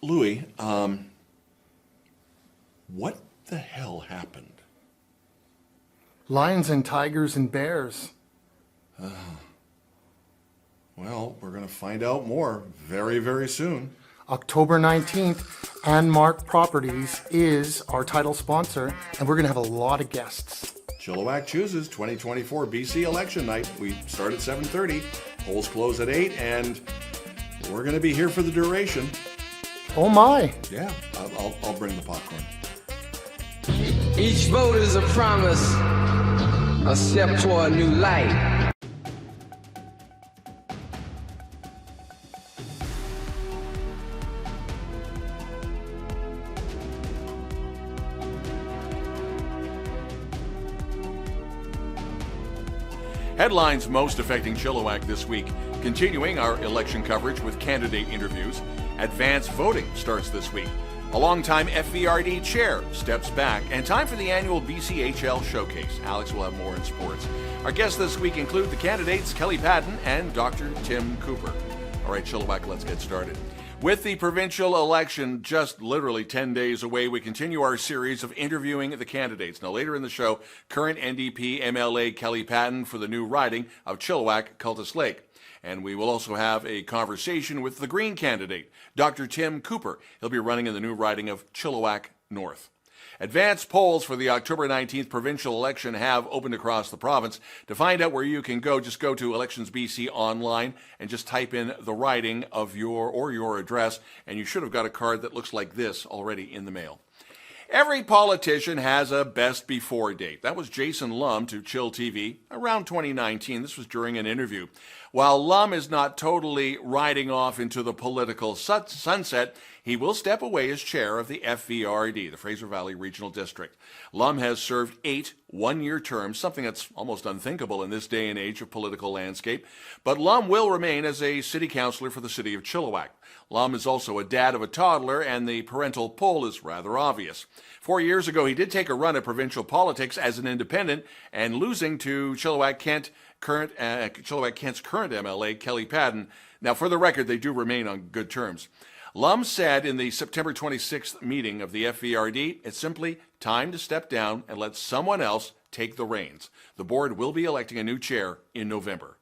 Louis, what the hell happened? Lions and tigers and bears. Well, we're going to find out more very, very soon. October 19th, Andmar Properties is our title sponsor, and we're going to have a lot of guests. Chilliwack Chooses 2024 BC election night. We start at 7:30, polls close at 8, and we're going to be here for the duration. Oh my. Yeah, I'll bring the popcorn. Each vote is a promise, a step toward a new life. Headlines most affecting Chilliwack this week. Continuing our election coverage with candidate interviews. Advanced voting starts this week. A longtime FVRD chair steps back. And time for the annual BCHL Showcase. Alex will have more in sports. Our guests this week include the candidates Kelli Paddon and Dr. Tim Cooper. All right, Chilliwack, let's get started. With the provincial election just literally 10 days away, we continue our series of interviewing the candidates. Now, later in the show, current NDP MLA Kelli Paddon for the new riding of Chilliwack-Cultus Lake. And we will also have a conversation with the Green candidate, Dr. Tim Cooper. He'll be running in the new riding of Chilliwack North. Advanced polls for the October 19th provincial election have opened across the province. To find out where you can go, just go to Elections BC online and just type in the riding of your address, and you should have got a card that looks like this already in the mail. Every politician has a best before date. That was Jason Lum to chillTV around 2019. This was during an interview. While Lum is not totally riding off into the political sunset, he will step away as chair of the FVRD, the Fraser Valley Regional District. Lum has served 8 one-year terms, something that's almost unthinkable in this day and age of political landscape. But Lum will remain as a city councillor for the city of Chilliwack. Lum is also a dad of a toddler, and the parental pull is rather obvious. 4 years ago, he did take a run at provincial politics as an independent, and losing to Chilliwack-Kent's current MLA, Kelli Paddon. Now, for the record, they do remain on good terms. Lum said in the September 26th meeting of the FVRD, it's simply time to step down and let someone else take the reins. The board will be electing a new chair in November.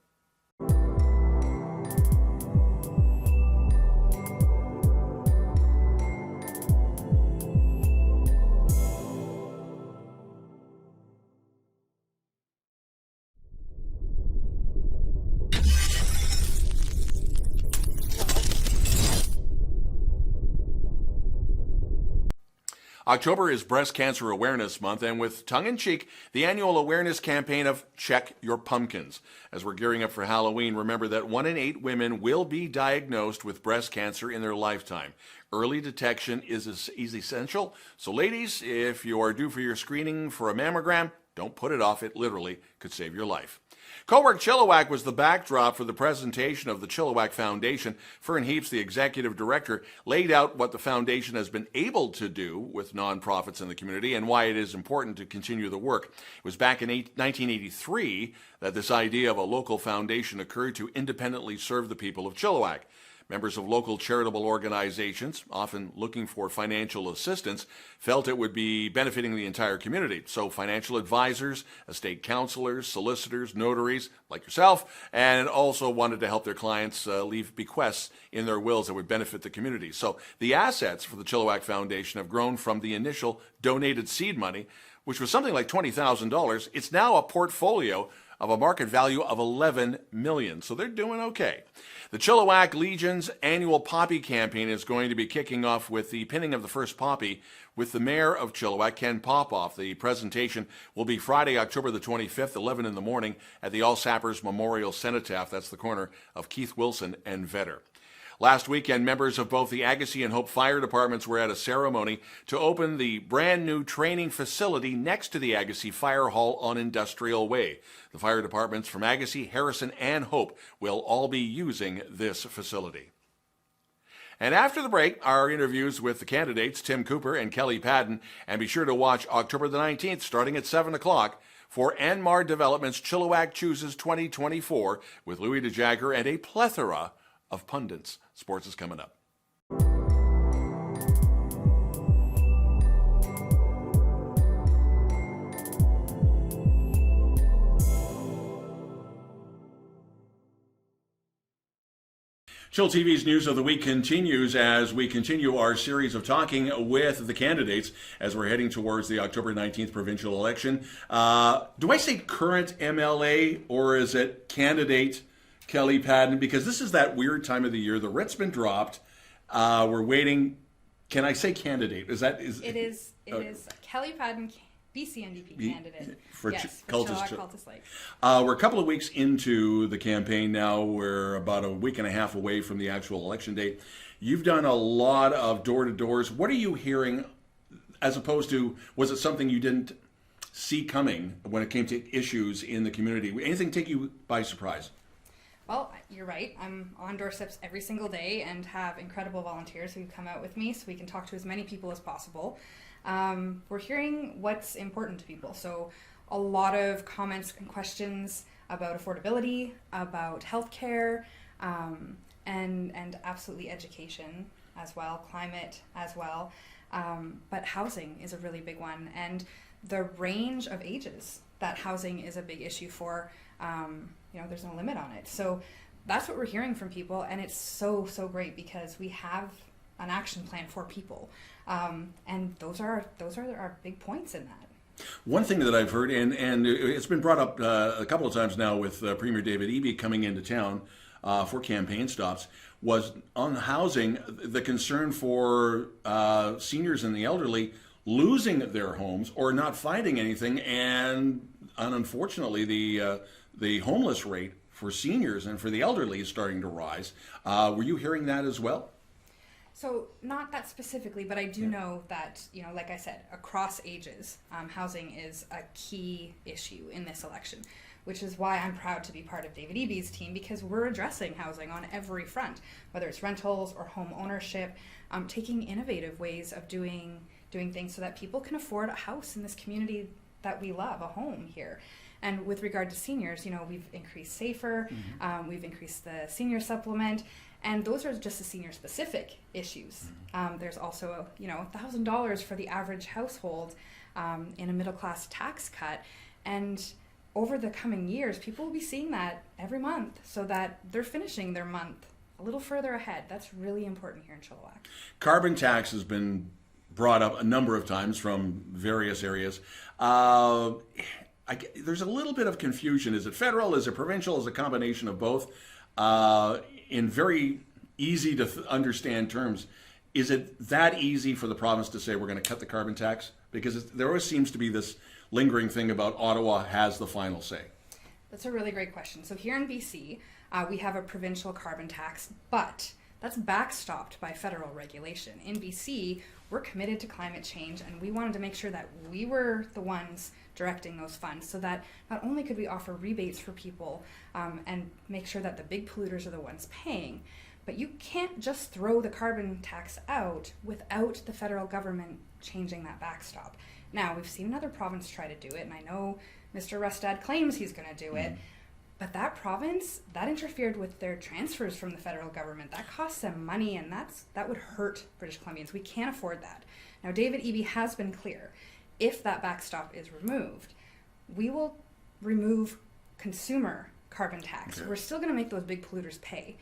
October is Breast Cancer Awareness Month, and with tongue-in-cheek, the annual awareness campaign of Check Your Pumpkins. As we're gearing up for Halloween, remember that 1 in 8 women will be diagnosed with breast cancer in their lifetime. Early detection is essential. So ladies, if you are due for your screening for a mammogram, don't put it off. It literally could save your life. Co-work Chilliwack was the backdrop for the presentation of the Chilliwack Foundation. Fern Heaps, the executive director, laid out what the foundation has been able to do with nonprofits in the community and why it is important to continue the work. It was back in 1983 that this idea of a local foundation occurred to independently serve the people of Chilliwack. Members of local charitable organizations, often looking for financial assistance, felt it would be benefiting the entire community. So financial advisors, estate counselors, solicitors, notaries, like yourself, and also wanted to help their clients leave bequests in their wills that would benefit the community. So the assets for the Chilliwack Foundation have grown from the initial donated seed money, which was something like $20,000. It's now a portfolio of a market value of $11 million. So they're doing okay. The Chilliwack Legion's annual poppy campaign is going to be kicking off with the pinning of the first poppy with the mayor of Chilliwack, Ken Popoff. The presentation will be Friday, October the 25th, 11 in the morning at the All Sappers Memorial Cenotaph. That's the corner of Keith Wilson and Vetter. Last weekend, members of both the Agassiz and Hope Fire Departments were at a ceremony to open the brand new training facility next to the Agassiz Fire Hall on Industrial Way. The fire departments from Agassiz, Harrison, and Hope will all be using this facility. And after the break, our interviews with the candidates, Tim Cooper and Kelli Paddon. And be sure to watch October the 19th, starting at 7 o'clock, for Andmar Developments Chilliwack Chooses 2024 with Louis De Jaeger and a plethora of pundits. Sports is coming up. chillTV's News of the Week continues as we continue our series of talking with the candidates as we're heading towards the October 19th provincial election. Do I say current MLA or is it candidate Kelli Paddon? Because this is that weird time of the year. The writ's been dropped. We're waiting. Can I say candidate? It is Kelli Paddon, BCNDP candidate. For Chilliwack-Cultus Lake. We're a couple of weeks into the campaign now. We're about a week and a half away from the actual election date. You've done a lot of door-to-doors. What are you hearing as opposed to, was it something you didn't see coming when it came to issues in the community? Anything take you by surprise? Well, you're right. I'm on doorsteps every single day and have incredible volunteers who come out with me so we can talk to as many people as possible. We're hearing what's important to people. So a lot of comments and questions about affordability, about healthcare, and absolutely education as well, climate as well. But housing is a really big one, and the range of ages that housing is a big issue for. There's no limit on it. So that's what we're hearing from people, and it's so great because we have an action plan for people, and those are our big points in that. One thing that I've heard, and it's been brought up a couple of times now with Premier David Eby coming into town for campaign stops, was on housing, the concern for seniors and the elderly losing their homes or not finding anything, and unfortunately the homeless rate for seniors and for the elderly is starting to rise. Were you hearing that as well? So not that specifically, but I do know that, like I said, across ages, housing is a key issue in this election, which is why I'm proud to be part of David Eby's team, because we're addressing housing on every front, whether it's rentals or home ownership, taking innovative ways of doing things so that people can afford a house in this community that we love, a home here. And with regard to seniors, we've increased SAFER, we've increased the senior supplement, and those are just the senior-specific issues. There's also, $1,000 for the average household in a middle-class tax cut, and over the coming years, people will be seeing that every month so that they're finishing their month a little further ahead. That's really important here in Chilliwack. Carbon tax has been brought up a number of times from various areas. There's a little bit of confusion. Is it federal? Is it provincial? Is it a combination of both? In very easy to understand terms, is it that easy for the province to say we're going to cut the carbon tax? Because there always seems to be this lingering thing about Ottawa has the final say. That's a really great question. So here in BC, we have a provincial carbon tax, but that's backstopped by federal regulation. In BC, we're committed to climate change, and we wanted to make sure that we were the ones directing those funds so that not only could we offer rebates for people and make sure that the big polluters are the ones paying, but you can't just throw the carbon tax out without the federal government changing that backstop. Now, we've seen another province try to do it, and I know Mr. Rustad claims he's going to do it, but that province, that interfered with their transfers from the federal government. That costs them money, and that would hurt British Columbians. We can't afford that. Now, David Eby has been clear. If that backstop is removed, we will remove consumer carbon tax. Okay. We're still going to make those big polluters pay.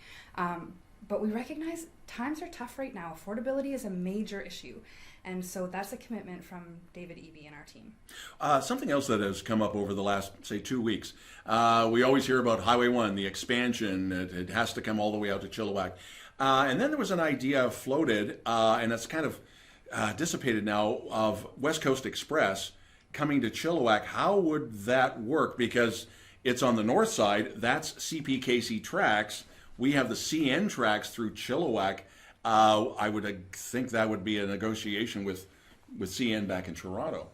But we recognize times are tough right now. Affordability is a major issue. And so that's a commitment from David Eby and our team. Something else that has come up over the last, say, 2 weeks. We always hear about Highway 1, the expansion. It has to come all the way out to Chilliwack. And then there was an idea floated, and it's kind of dissipated now, of West Coast Express coming to Chilliwack. How would that work? Because it's on the north side. That's CPKC tracks. We have the CN tracks through Chilliwack. I would think that would be a negotiation with CN back in Toronto.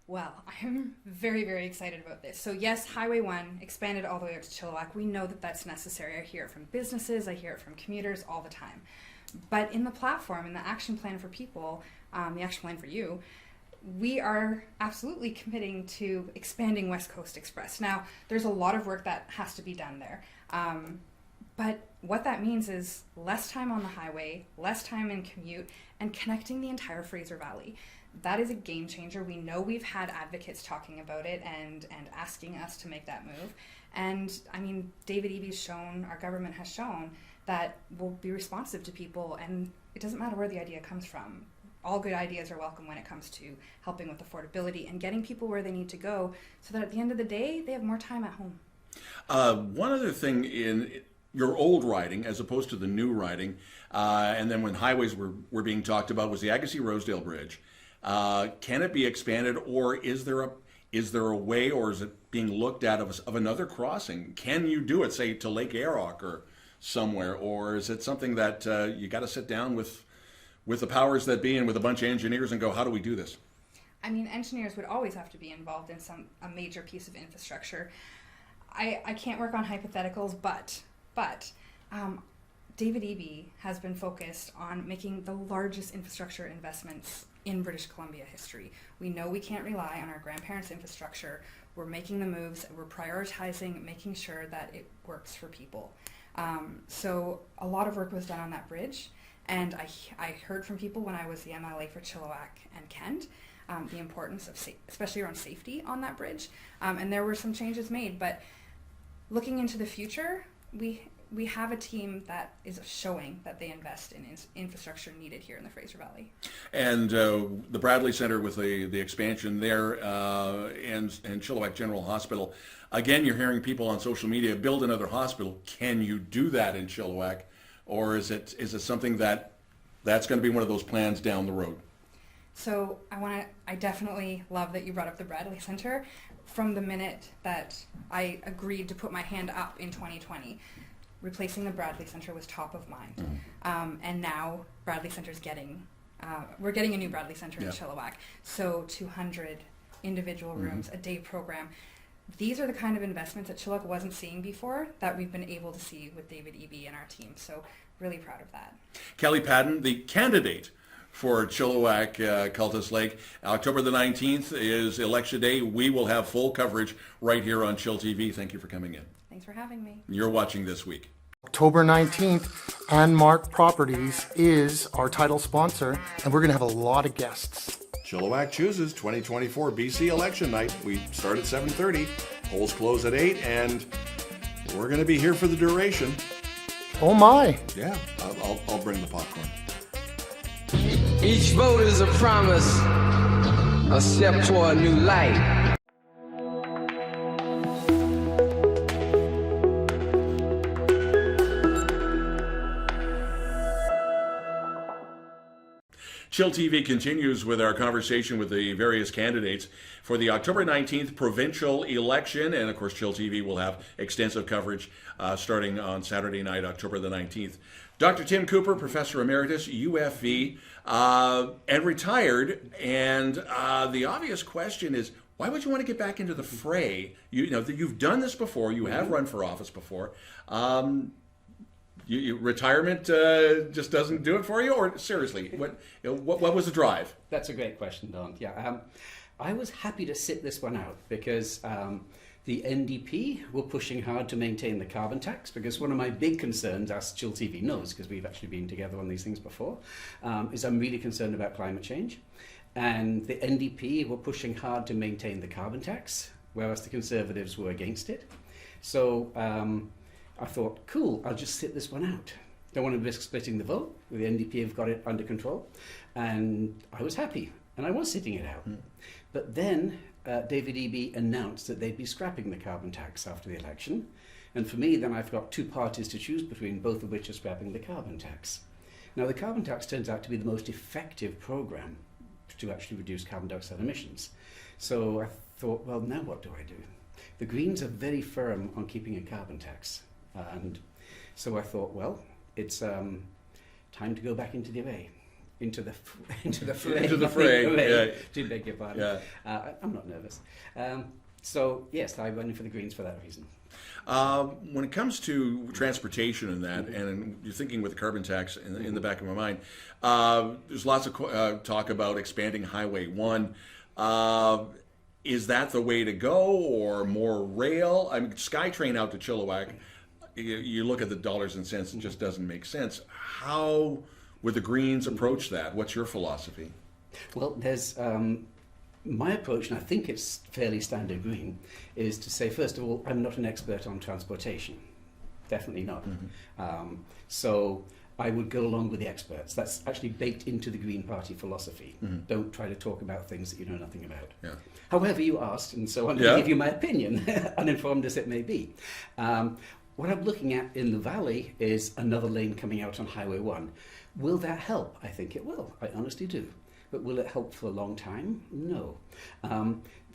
Well, I'm very, very excited about this. So yes, Highway 1 expanded all the way out to Chilliwack. We know that that's necessary. I hear it from businesses. I hear it from commuters all the time. But in the platform, in the action plan for people, the action plan for you, we are absolutely committing to expanding West Coast Express. Now, there's a lot of work that has to be done there. But what that means is less time on the highway, less time in commute, and connecting the entire Fraser Valley. That is a game changer. We know we've had advocates talking about it and asking us to make that move. And I mean, David Eby's shown, our government has shown that will be responsive to people, and it doesn't matter where the idea comes from. All good ideas are welcome when it comes to helping with affordability and getting people where they need to go so that at the end of the day, they have more time at home. One other thing in your old riding, as opposed to the new riding, and then when highways were being talked about, was the Agassiz-Rosedale Bridge. Can it be expanded, or is there a way, or is it being looked at of another crossing? Can you do it, say, to Lake Ayrock or somewhere, or is it something that you got to sit down with the powers that be and with a bunch of engineers and go, how do we do this? I mean, engineers would always have to be involved in a major piece of infrastructure. I can't work on hypotheticals, but David Eby has been focused on making the largest infrastructure investments in British Columbia history. We know we can't rely on our grandparents' infrastructure. We're making the moves, we're prioritizing, making sure that it works for people. So a lot of work was done on that bridge, and I heard from people when I was the MLA for Chilliwack and Kent, the importance of, especially around safety on that bridge, and there were some changes made, but looking into the future, we have a team that is showing that they invest in infrastructure needed here in the Fraser Valley. And the Bradley Center with the expansion there, and Chilliwack General Hospital. Again, you're hearing people on social media build another hospital. Can you do that in Chilliwack, or is it something that's going to be one of those plans down the road? So I definitely love that you brought up the Bradley Center. From the minute that I agreed to put my hand up in 2020, replacing the Bradley Center was top of mind. And now Bradley Center's we're getting a new Bradley Center in Chilliwack. So 200 individual rooms, a day program. These are the kind of investments that Chilliwack wasn't seeing before that we've been able to see with David Eby and our team. So really proud of that. Kelli, Paddon, the candidate for Chilliwack-Cultus Lake. October the 19th is election day. We will have full coverage right here on ChillTV. Thank you for coming in. Thanks for having me. You're watching This Week. October 19th, Andmar Properties is our title sponsor, and we're going to have a lot of guests. Chilliwack Chooses 2024 BC election night. We start at 7:30. Polls close at 8, and we're going to be here for the duration. Oh my. Yeah, I'll bring the popcorn. Each vote is a promise, a step toward a new light. ChillTV continues with our conversation with the various candidates for the October 19th provincial election. And of course, ChillTV will have extensive coverage starting on Saturday night, October the 19th. Dr. Tim Cooper, Professor Emeritus, UFV, and retired. And the obvious question is, why would you want to get back into the fray? You know, you've done this before. You have run for office before. Retirement just doesn't do it for you, or seriously, what was the drive? That's a great question, Don. Yeah, I was happy to sit this one out because the NDP were pushing hard to maintain the carbon tax, because one of my big concerns, as ChillTV knows, because we've actually been together on these things before, is I'm really concerned about climate change. And the NDP were pushing hard to maintain the carbon tax, whereas the Conservatives were against it. So I thought, cool, I'll just sit this one out. Don't want to risk splitting the vote. The NDP have got it under control. And I was happy, and I was sitting it out. But then David Eby announced that they'd be scrapping the carbon tax after the election. And for me, then I've got two parties to choose between, both of which are scrapping the carbon tax. Now, the carbon tax turns out to be the most effective program to actually reduce carbon dioxide emissions. So I thought, well, now what do I do? The Greens are very firm on keeping a carbon tax. And so I thought, well, it's time to go back into the array, into the fray. Into the fray. Yeah. To beg your pardon. Yeah. I'm not nervous. So yes, I went in for the Greens for that reason. When it comes to transportation and that, and you're thinking with the carbon tax in the back of my mind, there's lots of talk about expanding Highway 1. Is that the way to go, or more rail? I mean, SkyTrain out to Chilliwack, you look at the dollars and cents, it just doesn't make sense. How would the Greens approach that? What's your philosophy? Well, there's my approach, and I think it's fairly standard Green, is to say, first of all, I'm not an expert on transportation. definitely not. So I would go along with the experts. That's actually baked into the Green Party philosophy. Don't try to talk about things that you know nothing about. Yeah. However, you asked, and so I'm going to give you my opinion, uninformed as it may be. What I'm looking at in the valley is another lane coming out on Highway 1. Will that help? I think it will. I honestly do. But will it help for a long time? No.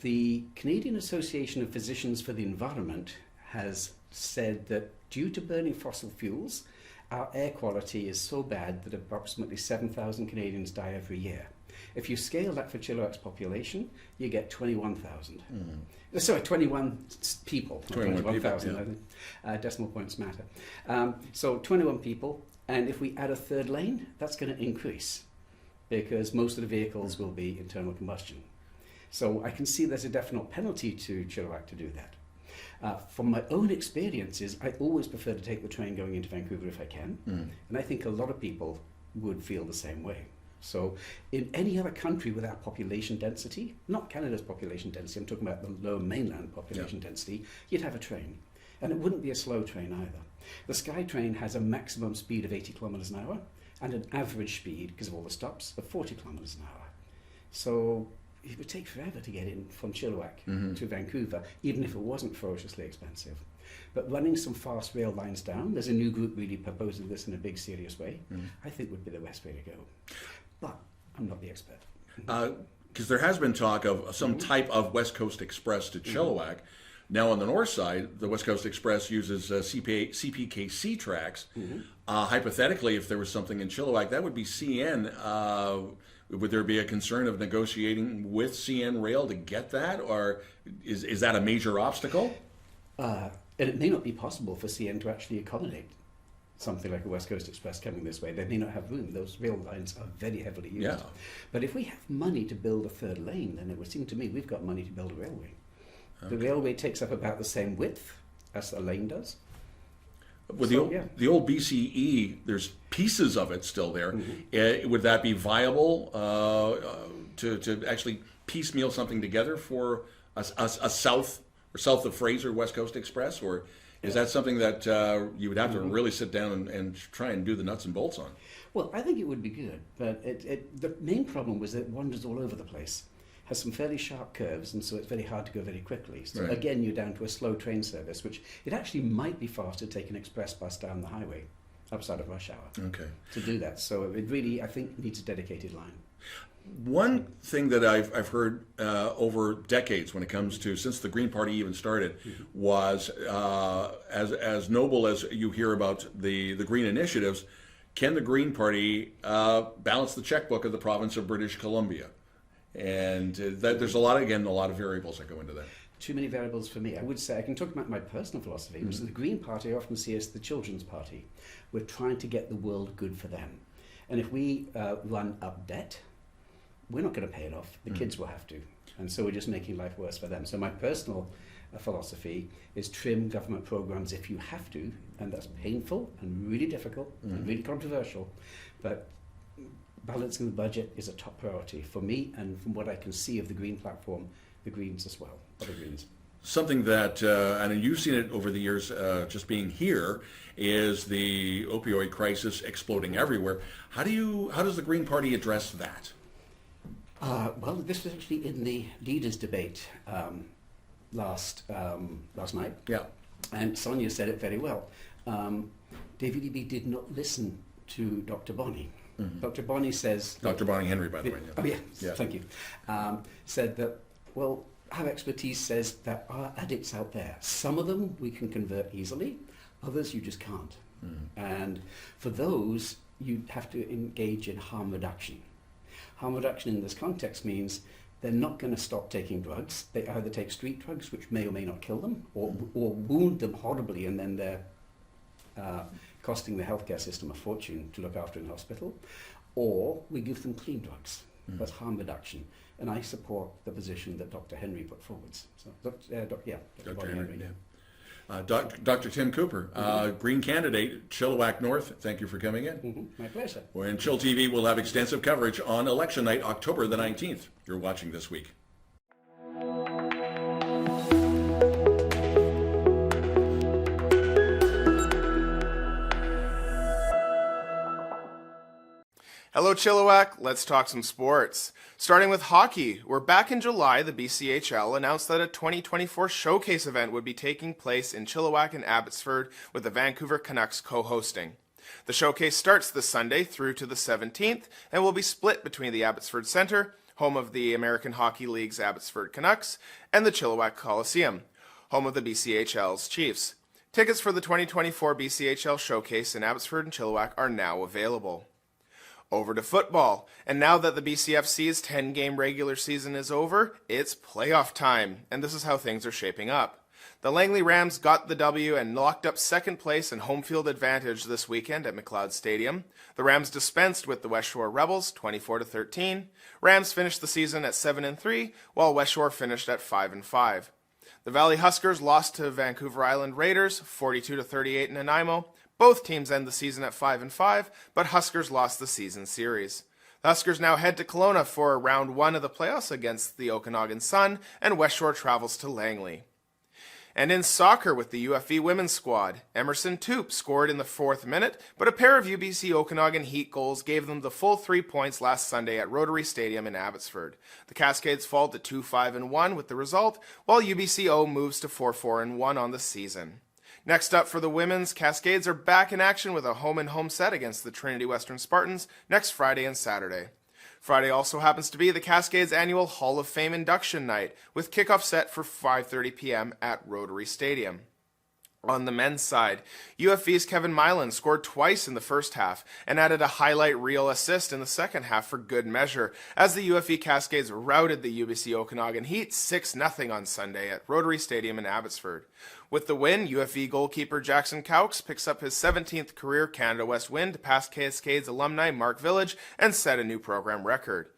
The Canadian Association of Physicians for the Environment has said that due to burning fossil fuels, our air quality is so bad that approximately 7,000 Canadians die every year. If you scale that for Chilliwack's population, you get 21,000. Sorry, 21 people. 21,000. Decimal points matter. So 21 people, and if we add a third lane, that's going to increase because most of the vehicles will be internal combustion. So I can see there's a definite penalty to Chilliwack to do that. From my own experiences, I always prefer to take the train going into Vancouver if I can, and I think a lot of people would feel the same way. So in any other country with our population density, not Canada's population density, I'm talking about the lower mainland population density, you'd have a train. And it wouldn't be a slow train either. The SkyTrain has a maximum speed of 80 kilometres an hour and an average speed, because of all the stops, of 40 kilometres an hour. So it would take forever to get in from Chilliwack to Vancouver, even if it wasn't ferociously expensive. But running some fast rail lines down, there's a new group really proposing this in a big, serious way, I think would be the best way to go. But I'm not the expert. Because there has been talk of some type of West Coast Express to Chilliwack. Now on the north side, the West Coast Express uses CPKC tracks. Hypothetically, if there was something in Chilliwack, that would be CN. Would there be a concern of negotiating with CN Rail to get that, or is that a major obstacle? And it may not be possible for CN to actually accommodate something like a West Coast Express coming this way. They may not have room. Those rail lines are very heavily used. Yeah. But if we have money to build a third lane, then it would seem to me we've got money to build a railway. The railway takes up about the same width as a lane does. With the old BCE, there's pieces of it still there. Would that be viable to actually piecemeal something together for a south of Fraser West Coast Express, or is that something that you would have to really sit down and try and do the nuts and bolts on? Well, I think it would be good, but the main problem was that it wanders all over the place. Has some fairly sharp curves, and so it's very hard to go very quickly. So again, you're down to a slow train service, which it actually might be faster to take an express bus down the highway outside of rush hour to do that. So it really, I think, needs a dedicated line. One thing that I've heard over decades when it comes to, since the Green Party even started, was as noble as you hear about the Green initiatives, can the Green Party balance the checkbook of the province of British Columbia? And there's a lot of variables that go into that. Too many variables for me. I would say I can talk about my personal philosophy, which is the Green Party. I often see as the children's party. We're trying to get the world good for them. And if we run up debt, we're not going to pay it off. The kids will have to. And so we're just making life worse for them. So my personal philosophy is trim government programs if you have to. And that's painful and really difficult and really controversial. But balancing the budget is a top priority for me, and from what I can see of the Green platform, the Greens as well, other Greens. Something that, and you've seen it over the years, just being here, is the opioid crisis exploding everywhere. How does the Green Party address that? Well, this was actually in the leaders' debate last night. Yeah. And Sonia said it very well. David Eby did not listen to Dr. Bonney. Dr. Bonney says... Dr. Bonnie Henry, by the way. Oh, yeah. Thank you. Said that, well, our expertise says that are addicts out there. Some of them we can convert easily, others you just can't. And for those, you have to engage in harm reduction. Harm reduction in this context means they're not going to stop taking drugs. They either take street drugs, which may or may not kill them, or wound them horribly, and then they're costing the healthcare system a fortune to look after in hospital, or we give them clean drugs. That's harm reduction. And I support the position that Dr. Henry put forward. So, Dr. Henry. Yeah. Dr. Tim Cooper, Green candidate, Chilliwack North, thank you for coming in. My pleasure. And Chill TV will have extensive coverage on election night, October the 19th. You're watching This Week. Hello Chilliwack, let's talk some sports. Starting with hockey, we're back in July. The BCHL announced that a 2024 showcase event would be taking place in Chilliwack and Abbotsford with the Vancouver Canucks co-hosting. The showcase starts this Sunday through to the 17th and will be split between the Abbotsford Centre, home of the American Hockey League's Abbotsford Canucks, and the Chilliwack Coliseum, home of the BCHL's Chiefs. Tickets for the 2024 BCHL Showcase in Abbotsford and Chilliwack are now available. Over to football, and now that the BCFC's 10-game regular season is over, it's playoff time, and this is how things are shaping up. The Langley Rams got the W and locked up second place and home field advantage this weekend at McLeod Stadium. The Rams dispensed with the West Shore Rebels 24-13. Rams finished the season at 7-3, while West Shore finished at 5-5. The Valley Huskers lost to Vancouver Island Raiders 42-38 in Nanaimo. Both teams end the season at 5-5, but Huskers lost the season series. The Huskers now head to Kelowna for round 1 of the playoffs against the Okanagan Sun, and West Shore travels to Langley. And in soccer with the UFV women's squad, Emerson Toop scored in the 4th minute, but a pair of UBC Okanagan Heat goals gave them the full 3 points last Sunday at Rotary Stadium in Abbotsford. The Cascades fall to 2-5-1 with the result, while UBCO moves to 4-4-1 on the season. Next up for the women's, Cascades are back in action with a home-and-home set against the Trinity Western Spartans next Friday and Saturday. Friday also happens to be the Cascades' annual Hall of Fame induction night, with kickoff set for 5:30 p.m. at Rotary Stadium. On the men's side, UFV's Kevin Milan scored twice in the first half and added a highlight reel assist in the second half for good measure, as the UFV Cascades routed the UBC Okanagan Heat 6-0 on Sunday at Rotary Stadium in Abbotsford. With the win, UFV goalkeeper Jackson Cowks picks up his 17th career Canada West win to pass Cascades alumni Mark Village and set a new program record.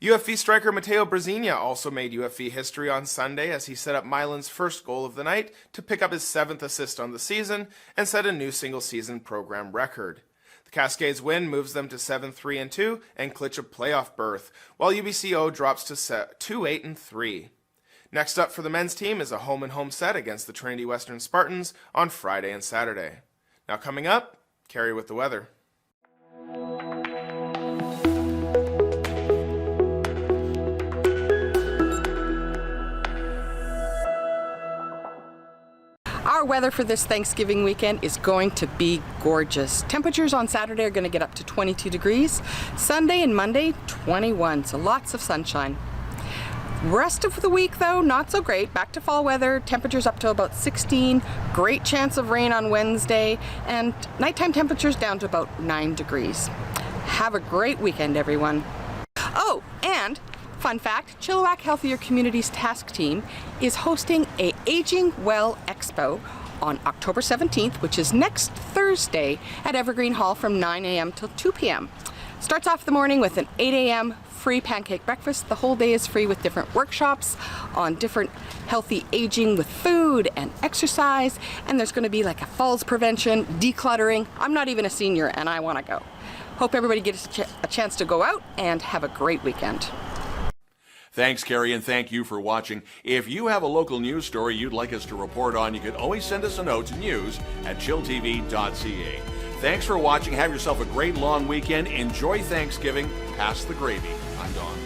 UFV striker Mateo Brezina also made UFV history on Sunday as he set up Milan's first goal of the night to pick up his 7th assist on the season and set a new single-season program record. The Cascades win moves them to 7-3-2 and clinch a playoff berth, while UBCO drops to 2-8-3. Next up for the men's team is a home-and-home set against the Trinity Western Spartans on Friday and Saturday. Now coming up, Cari with the weather. Our weather for this Thanksgiving weekend is going to be gorgeous. Temperatures on Saturday are going to get up to 22 degrees. Sunday and Monday, 21, so lots of sunshine. Rest of the week though, not so great. Back to fall weather, temperatures up to about 16, great chance of rain on Wednesday, and nighttime temperatures down to about 9 degrees. Have a great weekend, everyone. Oh, and fun fact, Chilliwack Healthier Communities Task Team is hosting a Aging Well Expo on October 17th, which is next Thursday at Evergreen Hall from 9 a.m. till 2 p.m. Starts off the morning with an 8 a.m. free pancake breakfast. The whole day is free with different workshops on different healthy aging with food and exercise, and there's going to be like a falls prevention, decluttering. I'm not even a senior and I want to go. Hope everybody gets a chance to go out and have a great weekend. Thanks, Cari, and thank you for watching. If you have a local news story you'd like us to report on, you can always send us a note to news@chilltv.ca. Thanks for watching. Have yourself a great long weekend. Enjoy Thanksgiving. Pass the gravy. I'm Don.